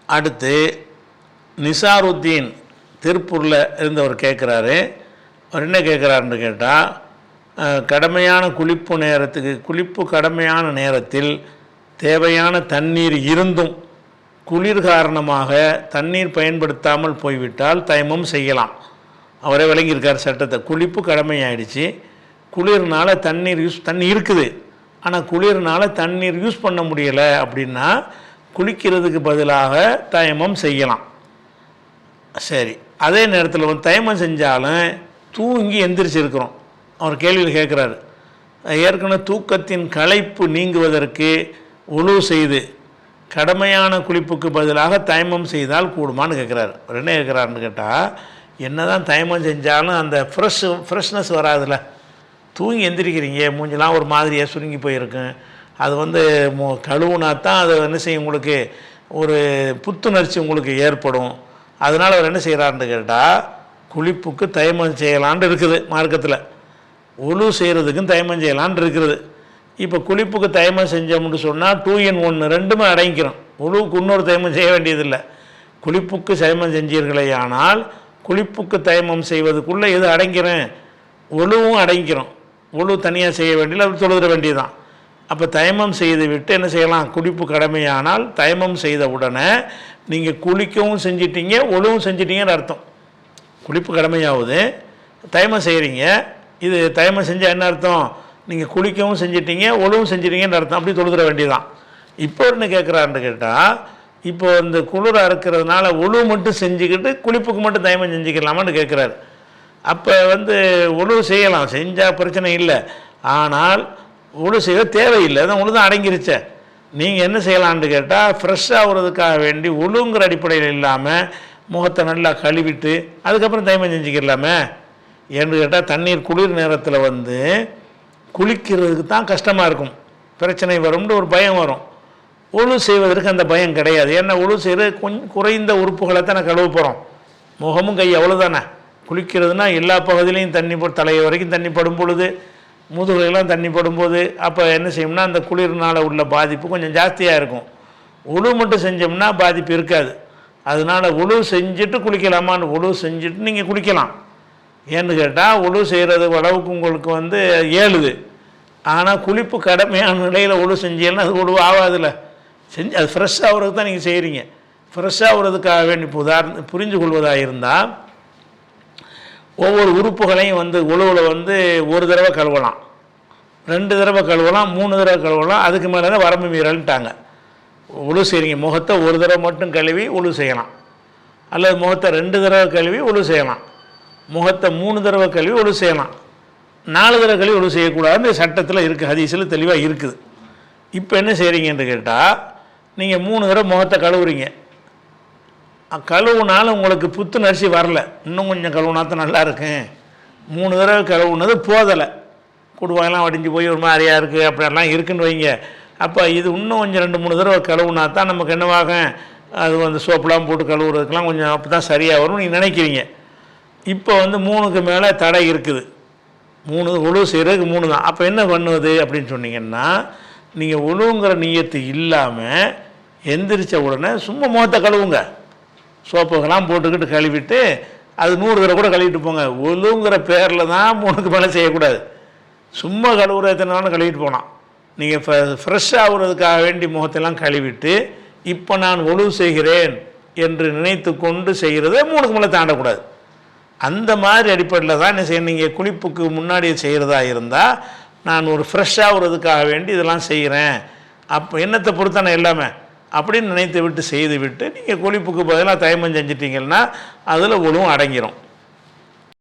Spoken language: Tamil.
அடுத்து நிசாருத்தீன் திருப்பூரில் இருந்தவர் கேட்குறாரு. அவர் என்ன கேட்குறாருன்னு கேட்டால், கடமையான குளிப்பு கடமையான நேரத்தில் தேவையான தண்ணீர் இருந்தும் குளிர் காரணமாக தண்ணீர் பயன்படுத்தாமல் போய்விட்டால் தயமம் செய்யலாம். அவரே விளங்கியிருக்கார் சட்டத்தை. குளிப்பு கடமையாயிடுச்சு, குளிர்னால் தண்ணி இருக்குது, ஆனால் குளிர்னால் தண்ணீர் யூஸ் பண்ண முடியலை அப்படின்னா குளிக்கிறதுக்கு பதிலாக தயமம் செய்யலாம். சரி, அதே நேரத்தில் வந்து தயமம் செஞ்சாலும் தூங்கி எந்திரிச்சிருக்கிறோம். அவர் கேள்வியில் கேட்குறாரு, ஏற்கனவே தூக்கத்தின் களைப்பு நீங்குவதற்கு உழு செய்து கடமையான குளிப்புக்கு பதிலாக தயமம் செய்தால் கூடுமான்னு கேட்குறாரு. அவர் என்ன கேட்குறாருன்னு கேட்டால், என்ன தான் தயமம் செஞ்சாலும் அந்த ஃப்ரெஷ்னஸ் வராதுல்ல. தூங்கி எந்திரிக்கிறீங்க, மூஞ்செலாம் ஒரு மாதிரியாக சுருங்கி போயிருக்கும். அது வந்து கழுவுனா தான் அது என்ன செய்யும், உங்களுக்கு ஒரு புத்துணர்ச்சி உங்களுக்கு ஏற்படும். அதனால் அவர் என்ன செய்கிறாருன்னு கேட்டால், குளிப்புக்கு தயமம் செய்யலான்னு இருக்குது மார்க்கத்தில், உழு செய்கிறதுக்கும் தயமம் செய்யலான் இருக்கிறது. இப்போ குளிப்புக்கு தயமம் செஞ்சோம்னு சொன்னால் 2 in 1 ரெண்டுமே அடங்கிக்கிறோம். உழுவுக்கு இன்னொரு தயமம் செய்ய வேண்டியதில்லை. குளிப்புக்கு தயமம் செஞ்சீர்களே ஆனால் குளிப்புக்கு தயமம் செய்வதுக்குள்ளே எது அடங்கிறேன், உழுவும் அடங்கிக்கிறோம். உழு தனியாக செய்ய வேண்டியதில்லை, அது தொழுத வேண்டியதுதான். அப்போ தயமம் செய்து விட்டு என்ன செய்யலாம், குளிப்பு கடமையானால் தயமம் செய்த உடனே நீங்கள் குளிக்கவும் செஞ்சிட்டீங்க, உழுவும் செஞ்சிட்டீங்கன்னு அர்த்தம். குளிப்பு கடமையாகுது, தயமம் செய்கிறீங்க. இது தயமம் செஞ்சால் என்ன அர்த்தம், நீங்கள் குளிக்கவும் செஞ்சிட்டீங்க, உழவும் செஞ்சிட்டீங்கன்னு அர்த்தம். அப்படி தொழுதுற வேண்டியதான். இப்போ என்ன கேட்குறான்னு கேட்டால், இப்போ இந்த குளிராக இருக்கிறதுனால உழவு மட்டும் செஞ்சுக்கிட்டு குளிப்புக்கு மட்டும் தயமம் செஞ்சுக்கலாமான்னு கேட்குறாரு. அப்போ வந்து உழவு செய்யலாம், செஞ்சால் பிரச்சனை இல்லை. ஆனால் உழவு செய்ய தேவையில்லை, அதான் உழு தான் அடங்கிருச்ச. நீங்கள் என்ன செய்யலான்னு கேட்டால், ஃப்ரெஷ்ஷாக ஆகுறதுக்காக வேண்டி உழுங்கிற அடிப்படையில் இல்லாமல் முகத்தை நல்லா கழுவிட்டு அதுக்கப்புறம் தயமம் செஞ்சுக்கலாமே. ஏன்னு கேட்டால், தண்ணீர் குளிர் நேரத்தில் வந்து குளிக்கிறதுக்கு தான் கஷ்டமாக இருக்கும், பிரச்சனை வரும்னு ஒரு பயம் வரும். உழு செய்வதற்கு அந்த பயம் கிடையாது. ஏன்னா உழு செய்கிறது கொஞ்சம் குறைந்த உறுப்புகளை தான் நான் கழுவ போகிறோம், முகமும் கை அவ்வளோதானே. குளிக்கிறதுனா எல்லா பகுதியிலையும் தண்ணி தலையை வரைக்கும் தண்ணி படும் பொழுது, முதுகுலாம் தண்ணி படும்போது, அப்போ என்ன செய்யணும்னா அந்த குளிர்னால் உள்ள பாதிப்பு கொஞ்சம் ஜாஸ்தியாக இருக்கும். உழு மட்டும் செஞ்சோம்னா பாதிப்பு இருக்காது. அதனால் உழு செஞ்சுட்டு குளிக்கலாமான்னு, உழு செஞ்சுட்டு நீங்கள் குளிக்கலாம். ஏன்னு கேட்டால், உழு செய்கிறது அளவுக்கு உங்களுக்கு வந்து ஏழுது. ஆனால் குளிப்பு கடமையான நிலையில் உழு செஞ்சீங்கன்னா அது உழு ஆகாதுல்ல. செஞ்சு அது ஃப்ரெஷ்ஷாக ஆகுறதுக்கு தான் நீங்கள் செய்கிறீங்க. ஃப்ரெஷ்ஷாக ஆகுறதுக்காக வேண்டி உதாரணம் புரிஞ்சு கொள்வதாக இருந்தால், ஒவ்வொரு உறுப்புகளையும் வந்து உழுவில் வந்து ஒரு தடவை கழுவலாம், 2 தடவை கழுவலாம், 3 தடவை கழுவலாம். அதுக்கு மேலே தான் வரம்பு மீறல்ட்டாங்க. உழு செய்கிறீங்க, முகத்தை ஒரு தடவை மட்டும் கழுவி உழு செய்யலாம், அல்லது முகத்தை 2 தடவை கழுவி உழு செய்யலாம், முகத்தை 3 தடவை கழுவி உழு செய்யலாம், 4 தடவை கழுவி உழு செய்யக்கூடாதுன்னு சட்டத்தில் இருக்குது, ஹதீஸில் தெளிவாக இருக்குது. இப்போ என்ன செய்கிறீங்கன்னு கேட்டால், நீங்கள் 3 தடவை முகத்தை கழுவுறீங்க, கழுவுனாலும் உங்களுக்கு புத்துணர்ச்சி வரல, இன்னும் கொஞ்சம் கழுவுனா தான் நல்லா இருக்கும். 3 தடவை கழுவுனது போதலை, குடுவாயெல்லாம் வடிஞ்சு போய் ஒரு மாதிரியாக இருக்குது அப்படியெல்லாம் இருக்குன்னு வைங்க. அப்போ இது இன்னும் கொஞ்சம் 2-3 தடவை கழுவுனா தான் நமக்கு என்னவாகும், அது வந்து சோப்பெலாம் போட்டு கழுவுறதுக்கெலாம் கொஞ்சம் அப்போ தான் சரியாக வரும்னு நீங்கள் நினைக்கிறீங்க. இப்போ வந்து 3க்கு மேலே தடை இருக்குது, 3 உழு செய்கிறதுக்கு 3 தான். அப்போ என்ன பண்ணுவது அப்படின்னு சொன்னீங்கன்னா, நீங்கள் உழுவுங்கிற நியத்து இல்லாமல் எந்திரிச்ச உடனே சும்மா முகத்தை கழுவுங்க, சோப்புக்கெல்லாம் போட்டுக்கிட்டு கழுவிட்டு அது 100 தடவை கூட கழுவிட்டு போங்க. உழுங்கிற பேரில் தான் 3க்கு மேலே செய்யக்கூடாது. சும்மா கழுவுற எத்தனை நாளும் கழுவிட்டு போகலாம். நீங்கள் ஃப்ரெஷ்ஷாக ஆகுறதுக்காக வேண்டி முகத்தெல்லாம் கழுவிட்டு இப்போ நான் உழு செய்கிறேன் என்று நினைத்து கொண்டு செய்கிறத 3க்கு மேலே தாண்டக்கூடாது. அந்த மாதிரி அடிப்படையில் தான் என்ன செய்யணும், நீங்கள் குளிப்புக்கு முன்னாடி செய்கிறதா இருந்தால், நான் ஒரு ஃப்ரெஷ்ஷாக ஆகுறதுக்காக வேண்டி இதெல்லாம் செய்கிறேன், அப்போ என்னத்தை பொறுத்தானே எல்லாமே அப்படின்னு நினைத்து விட்டு செய்து விட்டு நீங்கள் குளிப்புக்கு பதிலாக தயமம் செஞ்சிட்டிங்கன்னா அதில் உழுவும் அடங்கிடும்.